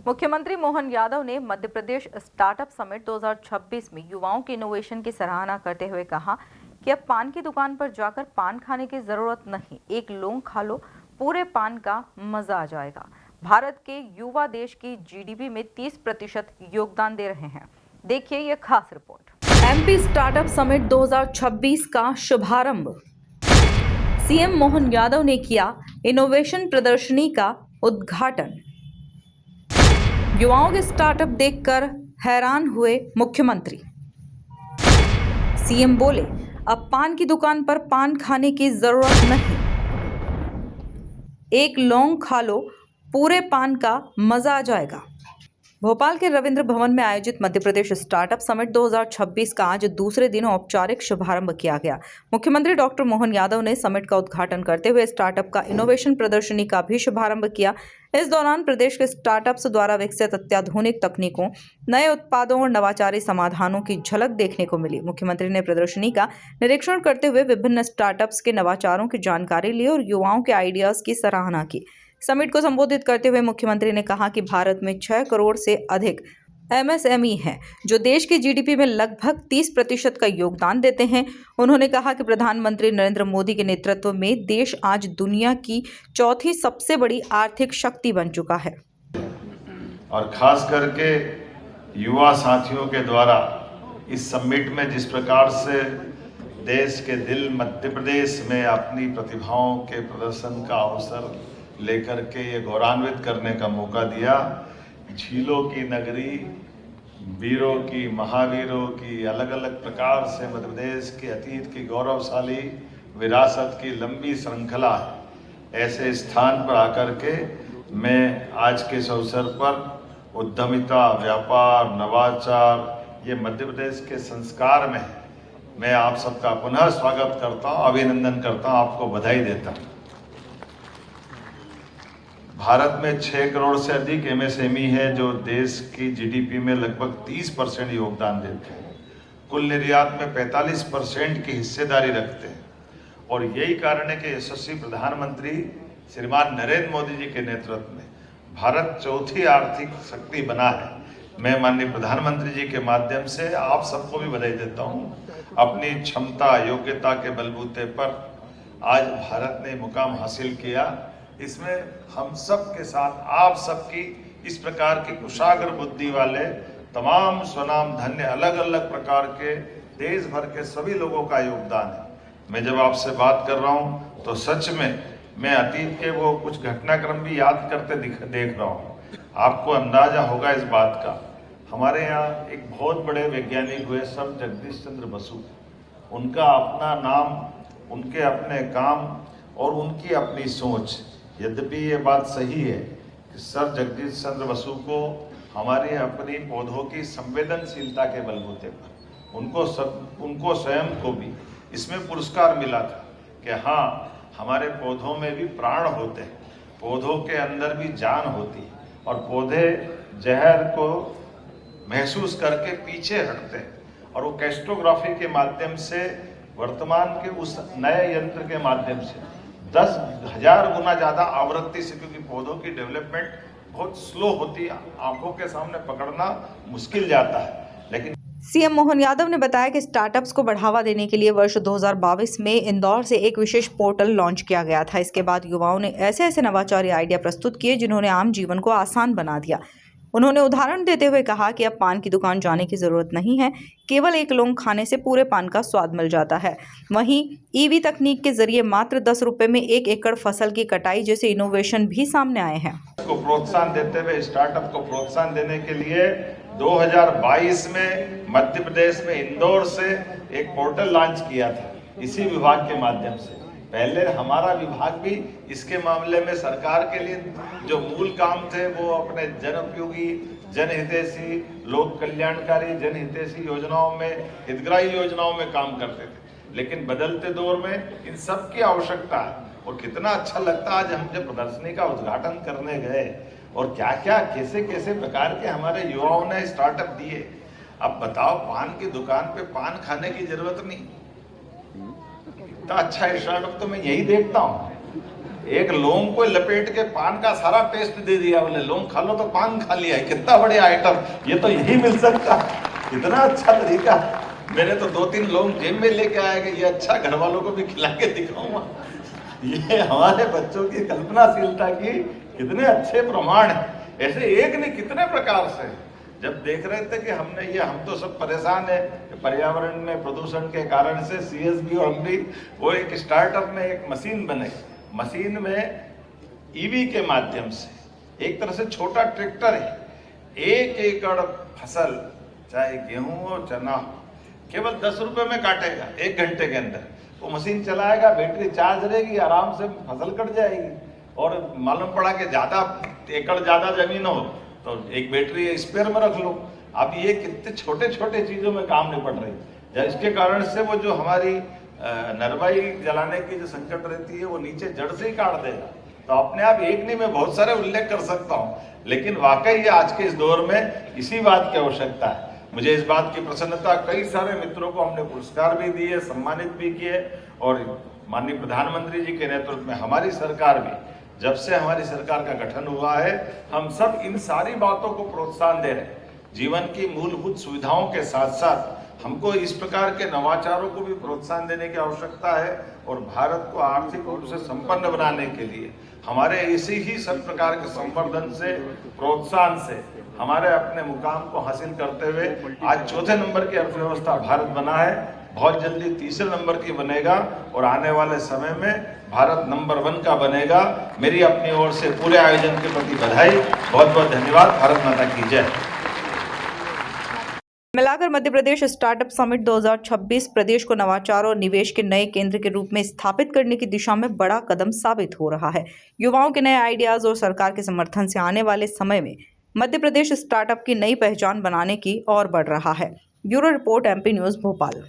मुख्यमंत्री मोहन यादव ने Madhya Pradesh startup summit 2026 में युवाओं के इनोवेशन की सराहना करते हुए कहा कि अब पान की दुकान पर जाकर पान खाने की जरूरत नहीं, एक लौंग खा लो, पूरे पान का मजा आ जाएगा। भारत के युवा देश की जीडीपी में 30% योगदान दे रहे हैं। देखिए ये खास रिपोर्ट। एमपी स्टार्टअप समिट 2026 का शुभारंभ। सीएम मोहन यादव ने किया इनोवेशन प्रदर्शनी का उद्घाटन। युवाओं के स्टार्टअप देखकर हैरान हुए मुख्यमंत्री। सीएम बोले, अब पान की दुकान पर पान खाने की जरूरत नहीं, एक लौंग खा लो, पूरे पान का मजा आ जाएगा। भोपाल के रविंद्र भवन में आयोजित मध्य प्रदेश स्टार्टअप समिट 2026 का आज दूसरे दिन औपचारिक शुभारंभ किया गया। मुख्यमंत्री डॉक्टर मोहन यादव ने समिट का उद्घाटन करते हुए स्टार्टअप का इनोवेशन प्रदर्शनी का भी शुभारंभ किया। इस दौरान प्रदेश के स्टार्टअप्स द्वारा विकसित अत्याधुनिक तकनीकों, नए उत्पादों और नवाचारी समाधानों की झलक देखने को मिली। मुख्यमंत्री ने प्रदर्शनी का निरीक्षण करते हुए विभिन्न स्टार्टअप्स के नवाचारों की जानकारी ली और युवाओं के आइडियाज की सराहना की। समिट को संबोधित करते हुए मुख्यमंत्री ने कहा कि भारत में 6 करोड़ से अधिक एमएसएमई हैं, जो देश की जीडीपी में लगभग 30% का योगदान देते हैं। उन्होंने कहा कि प्रधानमंत्री नरेंद्र मोदी के नेतृत्व में देश आज दुनिया की चौथी सबसे बड़ी आर्थिक शक्ति बन चुका है। और खास करके युवा साथियों के द्वारा इस समिट में जिस प्रकार से देश के दिल मध्य प्रदेश में अपनी प्रतिभाओं के प्रदर्शन का अवसर लेकर के ये गौरवान्वित करने का मौका दिया। झीलों की नगरी, वीरों की, महावीरों की अलग अलग प्रकार से मध्य प्रदेश के अतीत की गौरवशाली विरासत की लंबी श्रृंखला है। ऐसे स्थान पर आकर के मैं आज के इस अवसर पर उद्यमिता, व्यापार, नवाचार ये मध्य प्रदेश के संस्कार में है। मैं आप सबका पुनः स्वागत करता हूँ, अभिनंदन करता हूँ, आपको बधाई देता हूँ। भारत में 6 करोड़ से अधिक एमएसएमई है, जो देश की जीडीपी में लगभग 30% योगदान देते हैं। कुल निर्यात में 45% की हिस्सेदारी रखते हैं। और यही कारण है कि यशस्वी प्रधानमंत्री श्रीमान नरेंद्र मोदी जी के नेतृत्व में भारत चौथी आर्थिक शक्ति बना है। मैं माननीय प्रधानमंत्री जी के माध्यम से आप सबको भी बधाई देता हूँ। अपनी क्षमता, योग्यता के बलबूते पर आज भारत ने मुकाम हासिल किया। इसमें हम सब के साथ आप सबकी इस प्रकार की कुशाग्र बुद्धि वाले तमाम स्वनाम धन्य अलग अलग प्रकार के देश भर के सभी लोगों का योगदान है। मैं जब आपसे बात कर रहा हूं तो सच में मैं अतीत के वो कुछ घटनाक्रम भी याद करते देख रहा हूं। आपको अंदाजा होगा इस बात का, हमारे यहाँ एक बहुत बड़े वैज्ञानिक हुए सर जगदीश चंद्र बसु। उनका अपना नाम, उनके अपने काम और उनकी अपनी सोच। यद्यपि ये बात सही है कि सर जगदीश चंद्र बसु को हमारे अपनी पौधों की संवेदनशीलता के बलबूते पर उनको स्वयं को भी इसमें पुरस्कार मिला था कि हाँ, हमारे पौधों में भी प्राण होते हैं, पौधों के अंदर भी जान होती है और पौधे जहर को महसूस करके पीछे हटते हैं। और वो कैस्ट्रोग्राफी के माध्यम से वर्तमान के उस नए यंत्र के माध्यम से 10,000 गुना ज्यादा आवृत्ति से, क्योंकि पौधों की डेवलपमेंट बहुत स्लो होती है, आंखों के सामने पकड़ना मुश्किल जाता है। लेकिन सीएम मोहन यादव ने बताया कि स्टार्टअप्स को बढ़ावा देने के लिए वर्ष 2022 में इंदौर से एक विशेष पोर्टल लॉन्च किया गया था। इसके बाद युवाओं ने ऐसे ऐसे नवाचारी आइडिया प्रस्तुत किए जिन्होंने आम जीवन को आसान बना दिया। उन्होंने उदाहरण देते हुए कहा कि अब पान की दुकान जाने की जरूरत नहीं है, केवल एक लौंग खाने से पूरे पान का स्वाद मिल जाता है। वहीं ईवी तकनीक के जरिए मात्र 10 रुपए में 1 एकड़ फसल की कटाई जैसे इनोवेशन भी सामने आए हैं। को प्रोत्साहन देते हुए, स्टार्टअप को प्रोत्साहन देने के लिए 2022 में मध्य प्रदेश में इंदौर से एक पोर्टल लॉन्च किया था, इसी विभाग के माध्यम से। पहले हमारा विभाग भी इसके मामले में सरकार के लिए जो मूल काम थे वो अपने जनोपयोगी, जनहितैषी, लोक कल्याणकारी, जनहितैषी योजनाओं में, हितग्राही योजनाओं में काम करते थे। लेकिन बदलते दौर में इन सब की आवश्यकता है। और कितना अच्छा लगता आज हम जब प्रदर्शनी का उद्घाटन करने गए और क्या क्या कैसे कैसे प्रकार के हमारे युवाओं ने स्टार्टअप दिए। अब बताओ, पान की दुकान पे पान खाने की जरूरत नहीं, इतना अच्छा स्टार्टअप तो मैं यही देखता हूँ। एक लौंग को लपेट के पान का सारा टेस्ट दे दिया, बोले लौंग खा लो तो पान खा लिया, कितना बढ़िया आइटम, ये तो यही मिल सकता, इतना अच्छा तरीका। मैंने तो 2-3 लौंग जेब में लेके आया कि ये अच्छा घर वालों को भी खिला के दिखाऊंगा। ये हमारे बच्चों की कल्पनाशीलता की कितने अच्छे प्रमाण है। ऐसे एक नहीं कितने प्रकार से। जब देख रहे थे कि हम तो सब परेशान है पर्यावरण में प्रदूषण के कारण से, CSB और हम भी, वो एक स्टार्टअप में एक मशीन बनाई, मशीन में ईवी के माध्यम से एक तरह से छोटा ट्रैक्टर है, 1 एकड़ फसल चाहे गेहूं हो चना हो केवल 10 रुपए में काटेगा 1 घंटे के अंदर। वो मशीन चलाएगा, बैटरी चार्ज रहेगी, आराम से फसल कट जाएगी। और मालूम पड़ा कि ज्यादा एकड़ ज्यादा जमीन हो तो एक बैटरी स्पेयर में रख लो। अब ये कितने छोटे छोटे चीजों में काम नहीं पड़ रही, इसके कारण से वो जो हमारी नरवाई जलाने की जो संकट रहती है वो नीचे जड़ से ही काट देगा। तो अपने आप एक नहीं, मैं बहुत सारे उल्लेख कर सकता हूँ, लेकिन वाकई ये आज के इस दौर में इसी बात की आवश्यकता है। मुझे इस बात की प्रसन्नता, कई सारे मित्रों को हमने पुरस्कार भी दिए, सम्मानित भी किए, और माननीय प्रधानमंत्री जी के नेतृत्व में हमारी सरकार भी, जब से हमारी सरकार का गठन हुआ है, हम सब इन सारी बातों को प्रोत्साहन दे रहे हैं। जीवन की मूलभूत सुविधाओं के साथ साथ हमको इस प्रकार के नवाचारों को भी प्रोत्साहन देने की आवश्यकता है, और भारत को आर्थिक रूप से संपन्न बनाने के लिए हमारे इसी ही सब प्रकार के संवर्धन से, प्रोत्साहन से हमारे अपने मुकाम को हासिल करते हुए आज 4थे नंबर की अर्थव्यवस्था भारत बना है, बहुत जल्दी 3रे नंबर की बनेगा, और आने वाले समय में भारत नंबर 1 का बनेगा। मेरी अपनी ओर से पूरे आयोजन के प्रति बधाई, बहुत बहुत धन्यवाद। भारत माता की जय। मिलाकर मध्य प्रदेश स्टार्टअप समिट 2026 प्रदेश को नवाचार और निवेश के नए केंद्र के रूप में स्थापित करने की दिशा में बड़ा कदम साबित हो रहा है। युवाओं के नए आइडियाज और सरकार के समर्थन से आने वाले समय में मध्य प्रदेश स्टार्टअप की नई पहचान बनाने की ओर बढ़ रहा है। Bureau report, MP news, Bhopal.